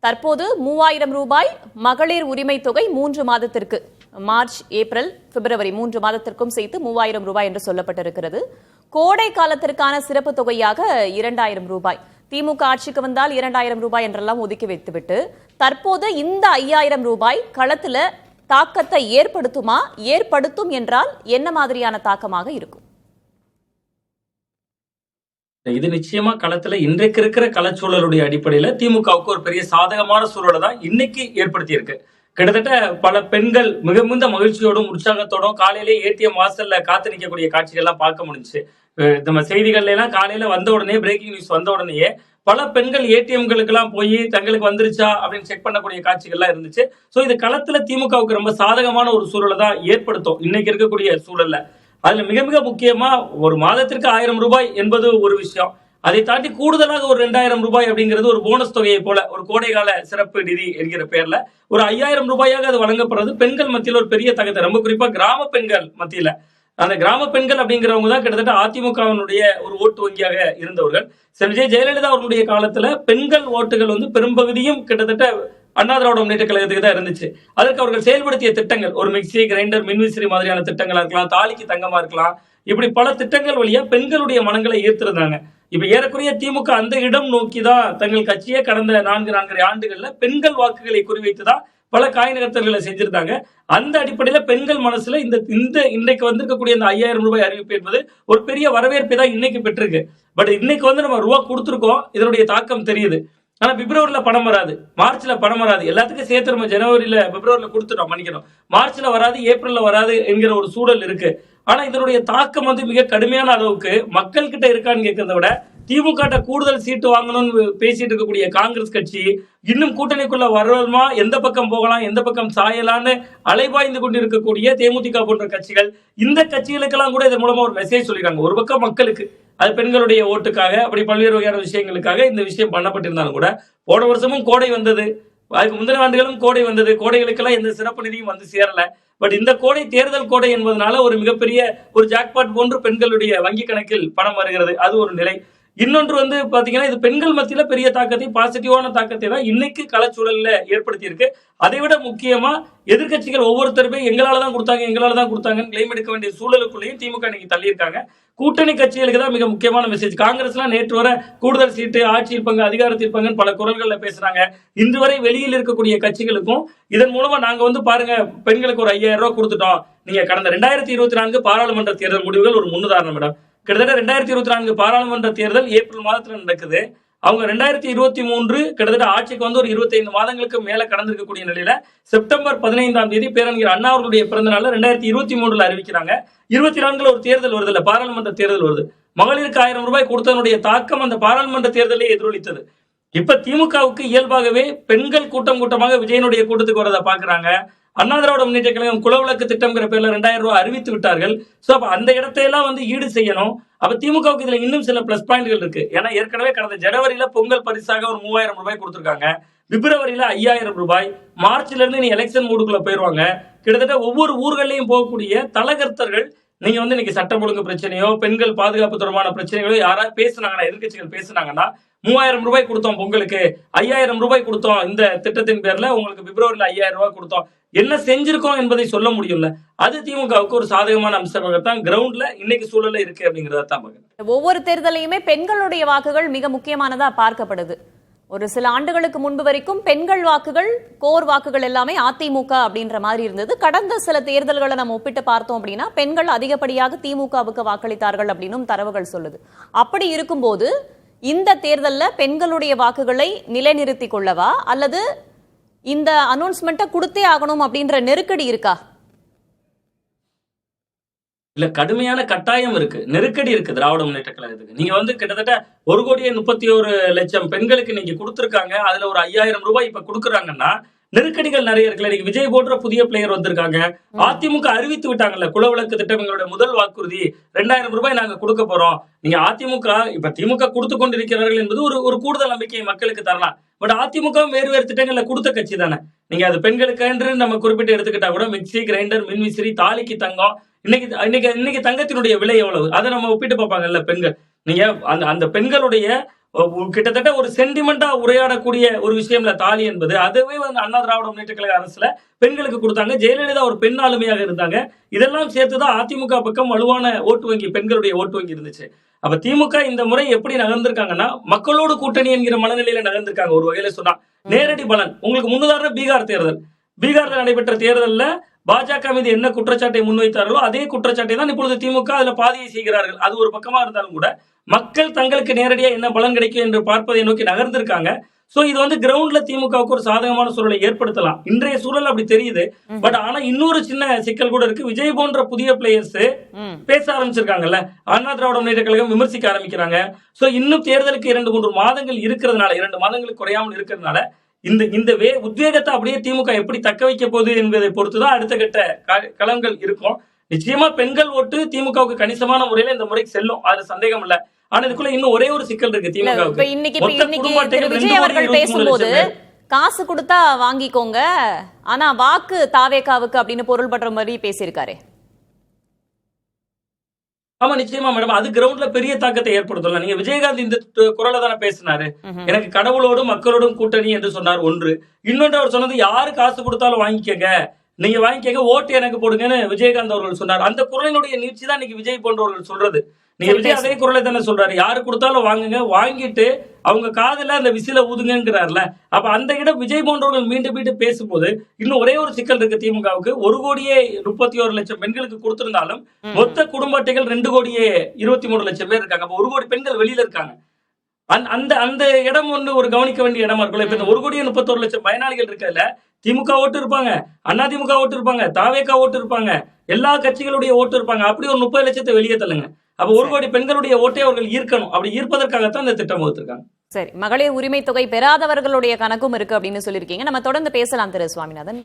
தற்போது 3000 ரூபாய் மகளிர் உரிமை தொகை 3 மாதத்திற்கு மார்ச், ஏப்ரல், பிப்ரவரி 3 மாதத்திற்கும் சேர்த்து 3000 ரூபாய் என்று சொல்லப்பட்டிருக்கிறது. கோடை காலத்திற்கான சிறப்பு தொகையாக 2000 ரூபாய். திமுக ஆட்சிக்கு வந்தால் 2000 ரூபாய் என்றெல்லாம் ஒதுக்கி வைத்துவிட்டு தற்போது இந்த 5000 ரூபாய் களத்துல தாக்கத்தை ஏற்படுத்துமா? ஏற்படுத்தும் என்றால் என்ன மாதிரியான தாக்கமாக இருக்கும்? இது நிச்சயமா களத்துல இன்றைக்கு இருக்கிற களச்சூழலுடைய அடிப்படையில திமுகவுக்கு ஒரு பெரிய சாதகமான சூழலை தான் இன்னைக்கு ஏற்படுத்தி இருக்கு. கிட்டத்தட்ட பல பெண்கள் மிகுந்த மகிழ்ச்சியோடும் உற்சாகத்தோடும் காலையிலே ஏடிஎம் வாசல்ல காத்து நிற்கக்கூடிய காட்சிகள் எல்லாம் பார்க்க முடிஞ்சுச்சு. நம்ம செய்திகள்ல எல்லாம் காலையில வந்த உடனே பிரேக்கிங் நியூஸ் வந்த உடனேயே பல பெண்கள் ஏடிஎம்களுக்கு எல்லாம் போய் தங்களுக்கு வந்துருச்சா அப்படின்னு செக் பண்ணக்கூடிய காட்சிகள்லாம் இருந்துச்சு. சோ இது களத்துல திமுகவுக்கு ரொம்ப சாதகமான ஒரு சூழலை தான் ஏற்படுத்தும் இன்னைக்கு இருக்கக்கூடிய சூழல்ல. அதுல மிக மிக முக்கியமா ஒரு மாதத்திற்கு 1000 ரூபாய் என்பது ஒரு விஷயம். அதை தாண்டி கூடுதலாக ஒரு 2000 ரூபாய் அப்படிங்கிறது ஒரு போனஸ் தொகையை போல ஒரு கோடைகால சிறப்பு நிதி என்கிற பேர்ல ஒரு 5000 ரூபாயாக அது வழங்கப்படுறது பெண்கள் மத்தியில் ஒரு பெரிய தகத்தை, ரொம்ப குறிப்பா கிராம பெண்கள் மத்தியில. அந்த கிராம பெண்கள் அப்படிங்கிறவங்க தான் கிட்டத்தட்ட அதிமுகவினுடைய ஒரு ஓட்டு வங்கியாக இருந்தவர்கள். விஜய் ஜெயலலிதா அவர்களுடைய காலத்துல பெண்கள் ஓட்டுகள் பெரும்பகுதியும் கிட்டத்தட்ட அண்ணா திராவிட முன்னேற்ற கழகத்துக்கு தான் இருந்துச்சு. அதற்கு அவர்கள் செயல்படுத்திய திட்டங்கள் ஒரு மிக்சி, கிரைண்டர், மின்விசிறி மாதிரியான திட்டங்களா இருக்கலாம், தாலிக்கு தங்கமா இருக்கலாம், இப்படி பல திட்டங்கள் வழியா பெண்களுடைய மனங்களை ஈர்த்திருந்தாங்க. இப்ப ஏறக்குறைய திமுக அந்த இடம் நோக்கிதான் தங்கள் கட்சியே கடந்த 4 ஆண்டுகள்ல பெண்கள் வாக்குகளை குறிவைத்துதான் பல காய் நகர்த்தல்களை செஞ்சிருந்தாங்க. அந்த அடிப்படையில பெண்கள் மனசுல இந்த இன்றைக்கு வந்திருக்கக்கூடிய இந்த 5000 ரூபாய் அறிவிப்பு என்பது ஒரு பெரிய வரவேற்பை தான் இன்னைக்கு பெற்றிருக்கு. பட் இன்னைக்கு நம்ம ரூபா கொடுத்துருக்கோம், இதனுடைய தாக்கம் தெரியுது. ஆனா பிப்ரவரியில பணம் வராது, மார்ச்ல பணம் வராது, எல்லாத்துக்கும் சேர்த்து நம்ம ஜனவரியில பிப்ரவரியில கொடுத்துட்டோம், மன்னிக்கணும், மார்ச்ல வராது, ஏப்ரல்ல வராது என்கிற ஒரு சூழல் இருக்கு. ஆனா இதனுடைய தாக்கம் மிக கடுமையான அளவுக்கு மக்கள் கிட்ட இருக்கான்னு கேட்கறத விட திமுக கூடுதல் சீட்டு வாங்கணும்னு பேசிட்டு இருக்கக்கூடிய காங்கிரஸ் கட்சி இன்னும் கூட்டணிக்குள்ள வருமா, எந்த பக்கம் போகலாம், எந்த பக்கம் சாயலான்னு அலைபாய்ந்து கொண்டிருக்கக்கூடிய தேமுதிக போன்ற கட்சிகள், இந்த கட்சிகளுக்கெல்லாம் கூட இதன் மூலமா ஒரு மெசேஜ் சொல்லிருக்காங்க. ஒரு பக்கம் மக்களுக்கு அது பெண்களுடைய ஓட்டுக்காக அப்படி பல்வேறு வகையான விஷயங்களுக்காக இந்த விஷயம் பண்ணப்பட்டிருந்தாலும் கூட போன வருஷமும் கோடை வந்தது, அதுக்கு முந்தின ஆண்டுகளும் கோடை வந்தது, கோடைகளுக்கெல்லாம் எந்த சிறப்பு நிதியும் வந்து சேரல. பட் இந்த கோடை தேர்தல் கோடை என்பதனால ஒரு மிகப்பெரிய ஒரு ஜாக்பாட் போன்று பெண்களுடைய வங்கி கணக்கில் பணம் வருகிறது, அது ஒரு நிலை. இன்னொன்று பாத்தீங்கன்னா இது பெண்கள் மத்தியில பெரிய தாக்கத்தை, பாசிட்டிவான தாக்கத்தை தான் இன்னைக்கு களச்சூழல்ல ஏற்படுத்தி இருக்கு. அதை விட முக்கியமா எதிர்கட்சிகள் ஒவ்வொருத்தருமே எங்களாலதான் கொடுத்தாங்கன்னு கிளைம் எடுக்க வேண்டிய சூழலுக்குள்ளேயும் திமுக இன்னைக்கு தள்ளியிருக்காங்க. கூட்டணி கட்சிகளுக்கு தான் மிக முக்கியமான மெசேஜ். காங்கிரஸ் எல்லாம் நேற்று வர கூடுதல் சீட்டு, ஆட்சியில் பங்கு, அதிகாரத்தில் பங்குன்னு பல குரல்கள்ல பேசுறாங்க. இன்று வரை வெளியில் இருக்கக்கூடிய கட்சிகளுக்கும் இதன் மூலமா நாங்க பாருங்க பெண்களுக்கு ஒரு 5000 ரூபாய் கொடுத்துட்டோம். நீங்க கடந்த 2024 பாராளுமன்ற தேர்தல் முடிவுகள் ஒரு முன்னுதாரணம் மேடம். கிட்டத்தட்ட 2024 பாராளுமன்ற தேர்தல் ஏப்ரல் மாதத்துல நடக்குது. அவங்க 2023 கிட்டத்தட்ட ஆட்சிக்கு ஒரு 25 மாதங்களுக்கு மேல கடந்திருக்கக்கூடிய நிலையில செப்டம்பர் 15ஆம் தேதி பேரறிஞர் அண்ணா அவர்களுடைய பிறந்த நாள்ல 2023 அறிவிக்கிறாங்க. 24 ஒரு தேர்தல் வருது, இல்ல பாராளுமன்ற தேர்தல் வருது. மகளிருக்கு 1000 ரூபாய் கொடுத்ததனுடைய தாக்கம் அந்த பாராளுமன்ற தேர்தலே எதிரொலித்தது. இப்ப திமுகவுக்கு இயல்பாகவே பெண்கள் கூட்டமாக விஜயனுடைய கூட்டத்துக்கு வரதை பாக்குறாங்க. அண்ணா திராவிட முன்னேற்ற கழகம் குலவிளக்கு திட்டம்ங்கிற பேர்ல 2000 ரூபாய் அறிவித்து விட்டார்கள். சோ அப்ப அந்த இடத்தையெல்லாம் ஈடு செய்யணும். அப்ப திமுகவுக்கு இதுல இன்னும் சில பிளஸ் பாயிண்ட்கள் இருக்கு. ஏன்னா ஏற்கனவே கடந்த ஜனவரியில பொங்கல் பரிசாக ஒரு 3000 ரூபாய் கொடுத்திருக்காங்க, பிப்ரவரியில 5000 ரூபாய், மார்ச்ல இருந்து நீ எலெக்ஷன் மூடுக்குள்ள போயிருவாங்க. கிட்டத்தட்ட ஒவ்வொரு ஊர்களையும் போகக்கூடிய தலகர்த்தர்கள் நீங்க இன்னைக்கு சட்டம் ஒழுங்கு பிரச்சனையோ பெண்கள் பாதுகாப்பு தொடர்பான பிரச்சனைகளோ யாராவது பேசுனாங்கன்னா, எதிர்கட்சிகள் பேசுனாங்கன்னா 3000 ரூபாய் கொடுத்தோம் பொங்கலுக்கு, 5000 ரூபாய் கொடுத்தோம் இந்த திட்டத்தின் பேர்ல, உங்களுக்கு பிப்ரவரியில 5000 ரூபாய் கொடுத்தோம், என்ன செஞ்சிருக்கோம் என்பதை சொல்ல முடியும்ல. அது திமுகவுக்கு ஒரு சாதகமான அம்சமாகத்தான் கிரவுண்ட்ல இன்னைக்கு சூழல்ல இருக்கு அப்படிங்கறத தான் பாக்குறேன். ஒவ்வொரு தேர்தலையுமே பெண்களுடைய வாக்குகள் மிக முக்கியமானதா பார்க்கப்படுது. ஒரு சில ஆண்டுகளுக்கு முன்பு வரைக்கும் பெண்கள் வாக்குகள், கோர் வாக்குகள் எல்லாமே அதிமுக அப்படின்ற மாதிரி இருந்தது. கடந்த சில தேர்தல்களை நம்ம ஒப்பிட்டு பார்த்தோம் அப்படின்னா பெண்கள் அதிகப்படியாக திமுகவுக்கு வாக்களித்தார்கள் அப்படின்னும் தரவுகள் சொல்லுது. அப்படி இருக்கும்போது இந்த தேர்தலில் பெண்களுடைய வாக்குகளை நிலைநிறுத்திக் கொள்ளவா அல்லது இந்த அனௌன்ஸ்மெண்ட்டை கொடுத்தே ஆகணும் அப்படின்ற நெருக்கடி இருக்கா? இல்ல, கடுமையான கட்டாயம் இருக்கு, நெருக்கடி இருக்கு திராவிட முன்னேற்ற கழகத்துக்கு. நீங்க கிட்டத்தட்ட 1,31,00,000 பெண்களுக்கு நீங்க கொடுத்திருக்காங்க. அதுல ஒரு 5000 ரூபாய் இப்ப கொடுக்குறாங்கன்னா நெருக்கடிகள் நிறைய இருக்குல்ல. நீங்க விஜய் போன்ற புதிய பிளேயர் வந்திருக்காங்க. அதிமுக அறிவித்து விட்டாங்கல்ல, குலவிளக்கு திட்டம் எங்களுடைய முதல் வாக்குறுதி, 2000 ரூபாய் நாங்க கொடுக்க போறோம். நீங்க அதிமுக இப்ப திமுக கொடுத்து கொண்டிருக்கிறார்கள் என்பது ஒரு கூடுதல் நம்பிக்கை மக்களுக்கு தரலாம். பட் அதிமுக வேறு திட்டங்கள்ல கொடுத்த கட்சி தானே. நீங்க அது பெண்களுக்கு என்று நம்ம குறிப்பிட்டு எடுத்துக்கிட்டா கூட மிக்சி, கிரைண்டர், மின்விசிறி, தாலிக்கு தங்கம், இன்னைக்கு தங்கத்தினுடைய விலை எவ்வளவு, அதை நம்ம ஒப்பிட்டு பார்ப்பாங்கல்ல பெண்கள். நீங்க அந்த அந்த பெண்களுடைய கிட்டத்தட்ட ஒரு சென்டிமெண்டா உரையாடக்கூடிய ஒரு விஷயம்ல தாலி என்பது, அதுவே வந்து அண்ணா திராவிட முன்னேற்ற கழக அரசுல பெண்களுக்கு கொடுத்தாங்க. ஜெயலலிதா ஒரு பெண் ஆளுமையாக இருந்தாங்க. இதெல்லாம் சேர்த்துதான் அதிமுக பக்கம் வலுவான ஓட்டு வங்கி, பெண்களுடைய ஓட்டு வங்கி இருந்துச்சு. அப்ப திமுக இந்த முறை எப்படி நகர்ந்திருக்காங்கன்னா, மக்களோடு கூட்டணி என்கிற மனநிலையில நகர்ந்திருக்காங்க. ஒரு வகையில சொன்னா நேரடி பலன் உங்களுக்கு முன்னுதாரண பீகார் தேர்தல். பீகார்ல நடைபெற்ற தேர்தல்ல பாஜக மீது என்ன குற்றச்சாட்டை முன்வைத்தார்களோ அதே குற்றச்சாட்டை தான் இப்பொழுது திமுக அதுல பாதியை செய்கிறார்கள். அது ஒரு பக்கமா இருந்தாலும் கூட மக்கள் தங்களுக்கு நேரடியா என்ன பலன் கிடைக்கும் என்று பார்ப்பதை நோக்கி நகர்ந்திருக்காங்க. சோ இது வந்து கிரவுண்ட்ல திமுகவுக்கு ஒரு சாதகமான சூழலை ஏற்படுத்தலாம். இன்றைய சூழல் அப்படி தெரியுது. பட் ஆனா இன்னொரு சின்ன சிக்கல் கூட இருக்கு. விஜய் போன்ற புதிய பிளேயர்ஸ் பேச ஆரம்பிச்சிருக்காங்கல்ல, அண்ணா திராவிட முன்னேற்ற கழகம் விமர்சிக்க ஆரம்பிக்கிறாங்க. சோ இன்னும் தேர்தலுக்கு 2-3 மாதங்கள் இருக்கிறதுனால, 2 மாதங்களுக்கு குறையாமல் இருக்கிறதுனால இந்த உத்வேகத்தை அப்படியே திமுக எப்படி தக்க வைக்க போகுது என்பதை பொறுத்துதான் அடுத்த கட்ட களங்கள் இருக்கும். நிச்சயமா பெண்கள் ஓட்டு திமுகவுக்கு கணிசமான முறையில இந்த முறைக்கு செல்லும், அது சந்தேகம் இல்ல. ஆனா இதுக்குள்ள இன்னும் ஒரே ஒரு சிக்கல் இருக்கு திமுகவுக்கு. இன்னைக்கு விஜய் அவர்கள் பேசும்போது காசு கொடுத்தா வாங்கிக்கோங்க, ஆனா வாக்கு தாவேகாவுக்கு அப்படின்னு பொருள் பற்ற மாதிரி பேசியிருக்காரு. ஆமா நிச்சயமா மேடம், அது கிரவுண்ட்ல பெரிய தாக்கத்தை ஏற்படுத்தலாம். நீங்க விஜயகாந்த் இந்த குரலை தானே பேசினாரு, எனக்கு கடவுளோடும் மக்களோடும் கூட்டணி என்று சொன்னார். ஒன்று. இன்னொன்று அவர் சொன்னது யாரு காசு கொடுத்தாலும் வாங்கிக்கங்க, நீங்க வாங்கிக்கங்க, ஓட்டு எனக்கு போடுங்கன்னு விஜயகாந்த் அவர்கள் சொன்னார். அந்த குரலினுடைய நீட்சி தான் இன்னைக்கு விஜய் போன்றவர்கள் சொல்றது. நீங்க விஜய் அதே குரலை தானே சொல்றாரு, யாரு கொடுத்தாலும் வாங்குங்க, வாங்கிட்டு அவங்க காதுல அந்த விசில ஊதுங்கிறாருல. அப்ப அந்த இடம் விஜய் போன்றவர்கள் மீண்டும் மீண்டும் பேசும்போது இன்னும் ஒரே ஒரு சிக்கல் இருக்கு திமுகவுக்கு. 1,31,00,000 பெண்களுக்கு கொடுத்திருந்தாலும் மொத்த குடும்ப அட்டைகள் 2,23,00,000 பேர் இருக்காங்க. அப்ப 1 கோடி பெண்கள் வெளியில இருக்காங்க. அந்த அந்த இடம் வந்து ஒரு கவனிக்க வேண்டிய இடமா இருக்குல்ல. இப்ப இந்த 1,31,00,000 பயனாளிகள் இருக்கல, திமுக ஓட்டு இருப்பாங்க, அதிமுக ஓட்டு இருப்பாங்க, தாவேகா ஓட்டு இருப்பாங்க, எல்லா கட்சிகளுடைய ஓட்டு இருப்பாங்க. அப்படி ஒரு 30 லட்சத்தை வெளியே தள்ளுங்க. அப்ப 1 கோடி பெண்களுடைய ஓட்டை அவர்கள் ஈர்க்கணும். அப்படி ஈர்ப்பதற்காகத்தான் இந்த திட்டம் வகுத்திருக்காங்க. சரி, மகளிர் உரிமை தொகை பெறாதவர்களுடைய கணக்கும் இருக்கு அப்படின்னு சொல்லியிருக்கீங்க. நம்ம தொடர்ந்து பேசலாம் திரு சுவாமிநாதன்.